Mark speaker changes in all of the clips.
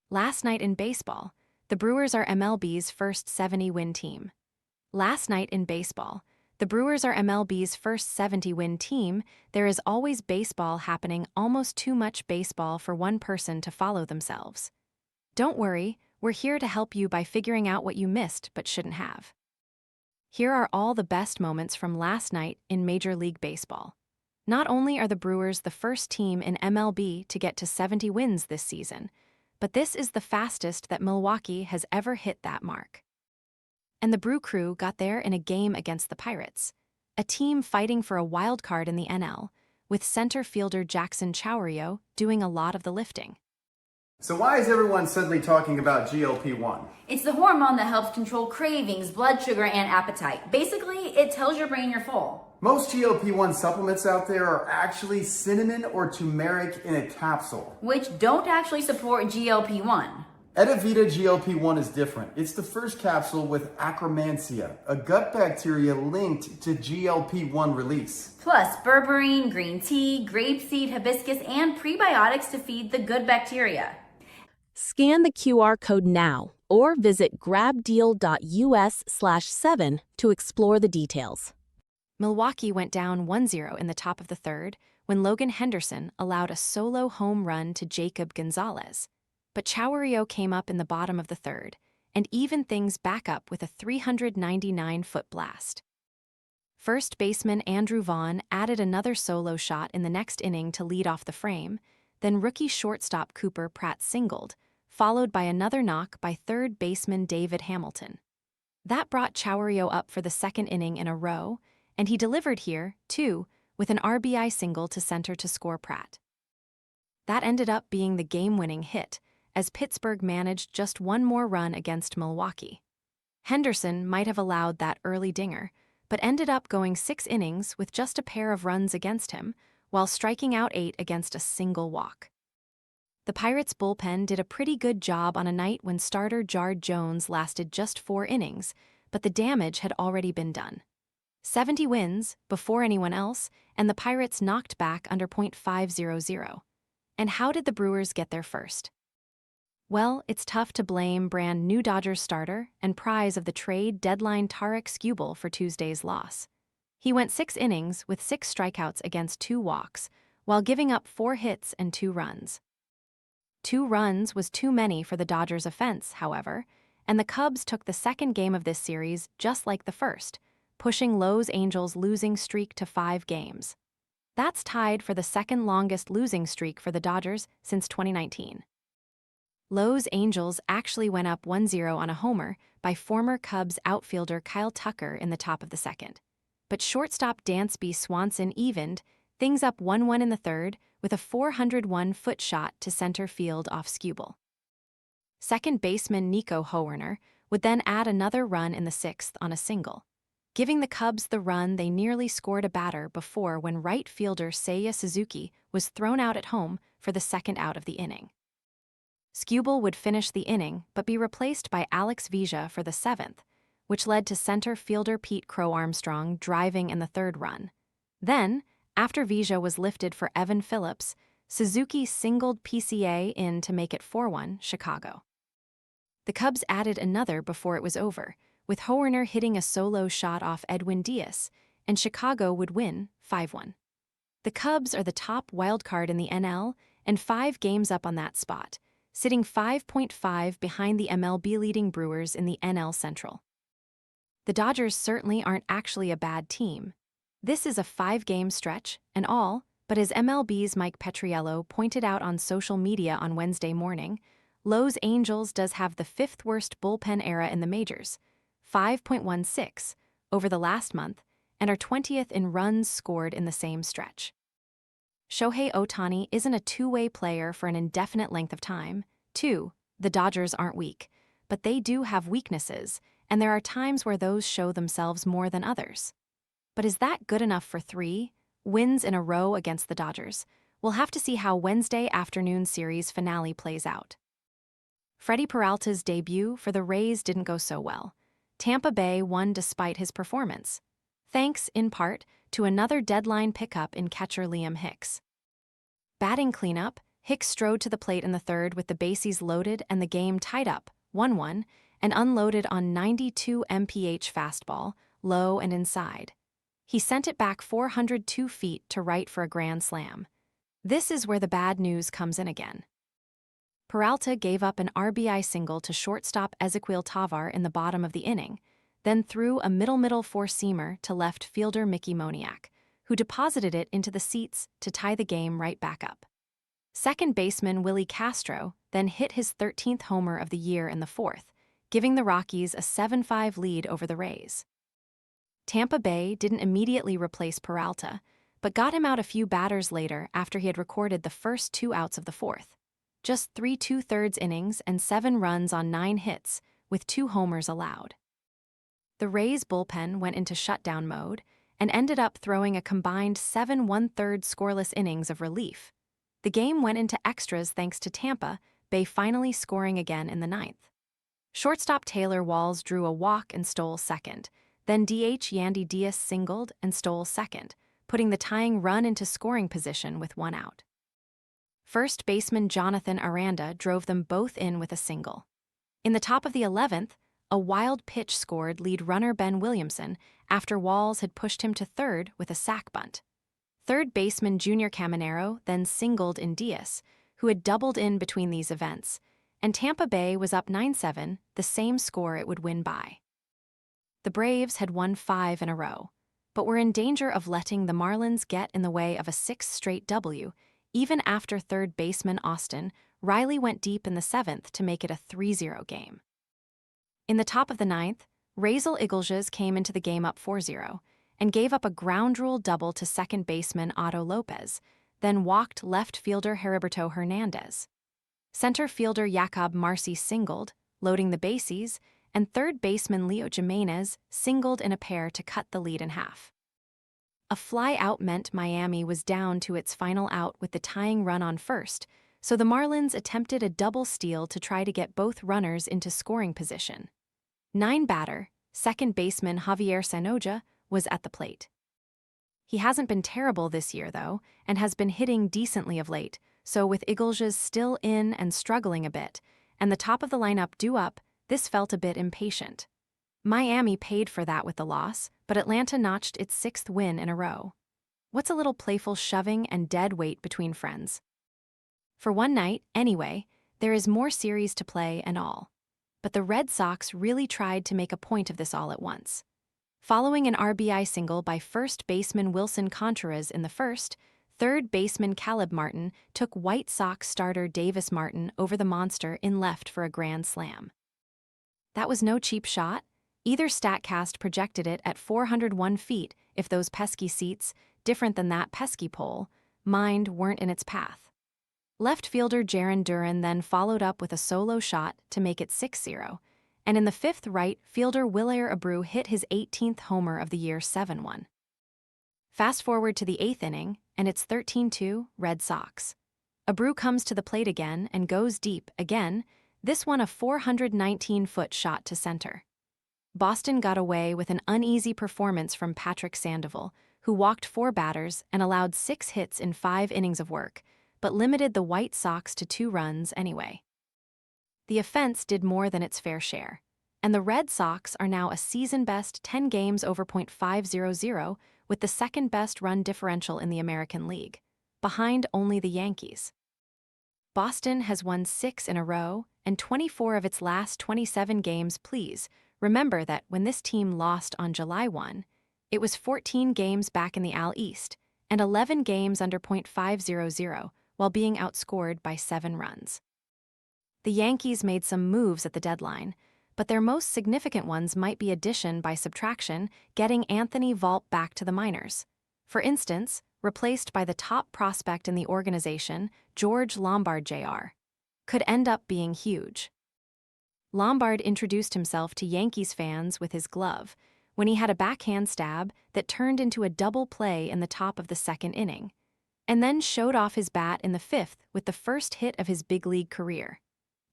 Speaker 1: Last night in baseball, the Brewers are MLB's first 70-win team. Last night in baseball, the Brewers are MLB's first 70-win team. There is always baseball happening, almost too much baseball for one person to follow themselves. Don't worry, we're here to help you by figuring out what you missed but shouldn't have. Here are all the best moments from last night in Major League Baseball. Not only are the Brewers the first team in MLB to get to 70 wins this season, but this is the fastest that Milwaukee has ever hit that mark. And the Brew Crew got there in a game against the Pirates, a team fighting for a wild card in the NL, with center fielder Jackson Chourio doing a lot of the lifting.
Speaker 2: So why is everyone suddenly talking about GLP-1?
Speaker 3: It's the hormone that helps control cravings, blood sugar, and appetite. Basically, it tells your brain you're full.
Speaker 2: Most GLP-1 supplements out there are actually cinnamon or turmeric in a capsule,
Speaker 3: Which don't actually support GLP-1.
Speaker 2: Edavita GLP-1 is different. It's the first capsule with Akkermansia, a gut bacteria linked to GLP-1 release.
Speaker 3: Plus, berberine, green tea, grapeseed, hibiscus, and prebiotics to feed the good bacteria.
Speaker 4: Scan the QR code now or visit grabdeal.us/7 to explore the details.
Speaker 1: Milwaukee went down 1-0 in the top of the third when Logan Henderson allowed a solo home run to Jacob Gonzalez. But Chourio came up in the bottom of the third and evened things back up with a 399-foot blast. First baseman Andrew Vaughn added another solo shot in the next inning to lead off the frame, then rookie shortstop Cooper Pratt singled, followed by another knock by third baseman David Hamilton. That brought Chourio up for the second inning in a row, and he delivered here, too, with an RBI single to center to score Pratt. That ended up being the game-winning hit, as Pittsburgh managed just one more run against Milwaukee. Henderson might have allowed that early dinger, but ended up going 6 innings with just a pair of runs against him, while striking out 8 against a single walk. The Pirates' bullpen did a pretty good job on a night when starter Jard Jones lasted just 4 innings, but the damage had already been done. 70 wins, before anyone else, and the Pirates knocked back under .500. And how did the Brewers get there first? Well, it's tough to blame brand new Dodgers starter and prize of the trade deadline Tarik Skubal for Tuesday's loss. He went 6 innings with 6 strikeouts against 2 walks, while giving up 4 hits and 2 runs. 2 runs was too many for the Dodgers' offense, however, and the Cubs took the second game of this series just like the first, pushing Los Angeles' losing streak to 5 games. That's tied for the second longest losing streak for the Dodgers since 2019. Los Angeles actually went up 1-0 on a homer by former Cubs outfielder Kyle Tucker in the top of the second. But shortstop Dansby Swanson evened things up 1-1 in the third with a 401-foot shot to center field off Skubal. Second baseman Nico Hoerner would then add another run in the 6th on a single, giving the Cubs the run they nearly scored a batter before when right fielder Seiya Suzuki was thrown out at home for the second out of the inning. Skubal would finish the inning but be replaced by Alex Vesia for the 7th, which led to center fielder Pete Crow Armstrong driving in the 3rd run. Then, after Vesia was lifted for Evan Phillips, Suzuki singled PCA in to make it 4-1 Chicago. The Cubs added another before it was over, with Hoerner hitting a solo shot off Edwin Diaz, and Chicago would win 5-1. The Cubs are the top wildcard in the NL and 5 games up on that spot, sitting 5.5 behind the MLB-leading Brewers in the NL Central. The Dodgers certainly aren't actually a bad team. This is a 5-game stretch, and all, but as MLB's Mike Petriello pointed out on social media on Wednesday morning, Los Angeles does have the 5th worst bullpen era in the majors, 5.16, over the last month, and are 20th in runs scored in the same stretch. Shohei Ohtani isn't a two-way player for an indefinite length of time. 2, the Dodgers aren't weak, but they do have weaknesses, and there are times where those show themselves more than others. But is that good enough for 3 wins in a row against the Dodgers? We'll have to see how Wednesday afternoon series finale plays out. Freddie Peralta's debut for the Rays didn't go so well. Tampa Bay won despite his performance, thanks, in part, to another deadline pickup in catcher Liam Hicks. Batting cleanup, Hicks strode to the plate in the third with the bases loaded and the game tied up, 1-1, and unloaded on 92 mph fastball, low and inside. He sent it back 402 feet to right for a grand slam. This is where the bad news comes in again. Peralta gave up an RBI single to shortstop Ezequiel Tavar in the bottom of the inning, then threw a middle four-seamer to left fielder Mickey Moniak, who deposited it into the seats to tie the game right back up. Second baseman Willie Castro then hit his 13th homer of the year in the fourth, giving the Rockies a 7-5 lead over the Rays. Tampa Bay didn't immediately replace Peralta, but got him out a few batters later after he had recorded the first 2 outs of the fourth. Just 3 2/3 innings and 7 runs on 9 hits, with 2 homers allowed. The Rays' bullpen went into shutdown mode and ended up throwing a combined 7 1/3 scoreless innings of relief. The game went into extras thanks to Tampa Bay finally scoring again in the ninth. Shortstop Taylor Walls drew a walk and stole second. Then DH Yandy Diaz singled and stole second, putting the tying run into scoring position with 1 out. First baseman Jonathan Aranda drove them both in with a single. In the top of the 11th, a wild pitch scored lead runner Ben Williamson after Walls had pushed him to third with a sac bunt. Third baseman Junior Caminero then singled in Diaz, who had doubled in between these events, and Tampa Bay was up 9-7, the same score it would win by. The Braves had won 5 in a row, but were in danger of letting the Marlins get in the way of a 6th straight W. Even after third baseman Austin Riley went deep in the 7th to make it a 3-0 game. In the top of the 9th, Raisel Iglesias came into the game up 4-0 and gave up a ground rule double to second baseman Otto Lopez, then walked left fielder Heriberto Hernandez. Center fielder Jacob Marcy singled, loading the bases, and third baseman Leo Jimenez singled in a pair to cut the lead in half. A fly out meant Miami was down to its final out with the tying run on first, so the Marlins attempted a double steal to try to get both runners into scoring position. 9-batter, second baseman Javier Sanoja was at the plate. He hasn't been terrible this year, though, and has been hitting decently of late, so with Iglesias still in and struggling a bit, and the top of the lineup due up, this felt a bit impatient. Miami paid for that with the loss, but Atlanta notched its 6th win in a row. What's a little playful shoving and dead weight between friends? For one night, anyway, there is more series to play and all. But the Red Sox really tried to make a point of this all at once. Following an RBI single by first baseman Wilson Contreras in the first, third baseman Caleb Martin took White Sox starter Davis Martin over the monster in left for a grand slam. That was no cheap shot. Either StatCast projected it at 401 feet if those pesky seats, different than that pesky pole, mind weren't in its path. Left fielder Jarren Duran then followed up with a solo shot to make it 6-0, and in the 5th right fielder Wilyer Abreu hit his 18th homer of the year 7-1. Fast forward to the 8th inning, and it's 13-2 Red Sox. Abreu comes to the plate again and goes deep again, this one a 419-foot shot to center. Boston got away with an uneasy performance from Patrick Sandoval, who walked 4 batters and allowed 6 hits in 5 innings of work, but limited the White Sox to 2 runs anyway. The offense did more than its fair share, and the Red Sox are now a season-best 10 games over .500 with the second-best run differential in the American League, behind only the Yankees. Boston has won 6 in a row and 24 of its last 27 games. Please remember that when this team lost on July 1, it was 14 games back in the AL East and 11 games under .500 while being outscored by 7 runs. The Yankees made some moves at the deadline, but their most significant ones might be addition by subtraction, getting Anthony Volpe back to the minors. For instance, replaced by the top prospect in the organization, George Lombard Jr., could end up being huge. Lombard introduced himself to Yankees fans with his glove when he had a backhand stab that turned into a double play in the top of the 2nd inning, and then showed off his bat in the 5th with the first hit of his big league career,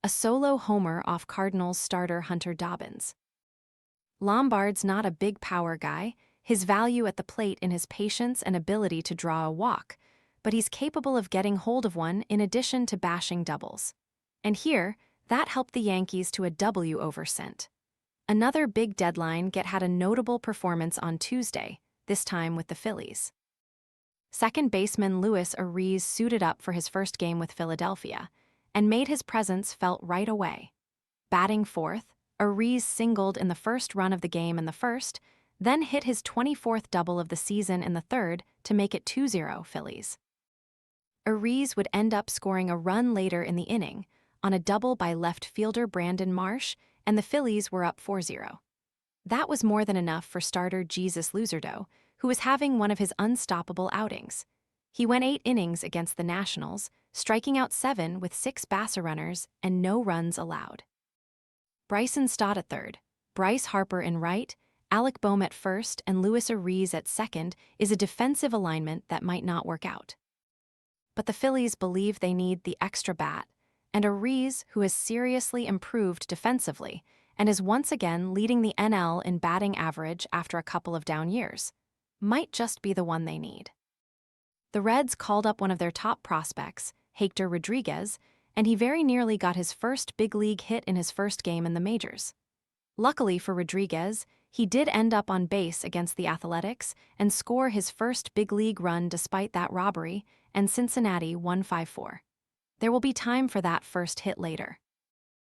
Speaker 1: a solo homer off Cardinals starter Hunter Dobbins. Lombard's not a big power guy, his value at the plate in his patience and ability to draw a walk, but he's capable of getting hold of one in addition to bashing doubles. And here, that helped the Yankees to a W over St. Another big deadline get had a notable performance on Tuesday, this time with the Phillies. Second baseman Luis Ariz suited up for his first game with Philadelphia and made his presence felt right away. Batting fourth, Ariz singled in the first run of the game in the first, then hit his 24th double of the season in the third to make it 2-0 Phillies. Ariz would end up scoring a run later in the inning on a double by left fielder Brandon Marsh, and the Phillies were up 4-0. That was more than enough for starter Jesus Luzardo, who was having one of his unstoppable outings. He went 8 innings against the Nationals, striking out 7 with 6 bases and no runs allowed. Bryson Stott at third, Bryce Harper in right, Alec Boehm at first, and Luis Ariz at second is a defensive alignment that might not work out. But the Phillies believe they need the extra bat, and Ariz, who has seriously improved defensively and is once again leading the NL in batting average after a couple of down years, might just be the one they need. The Reds called up one of their top prospects, Hector Rodriguez, and he very nearly got his first big league hit in his first game in the majors. Luckily for Rodriguez, he did end up on base against the Athletics and score his first big league run despite that robbery, and Cincinnati won 5-4. There will be time for that first hit later.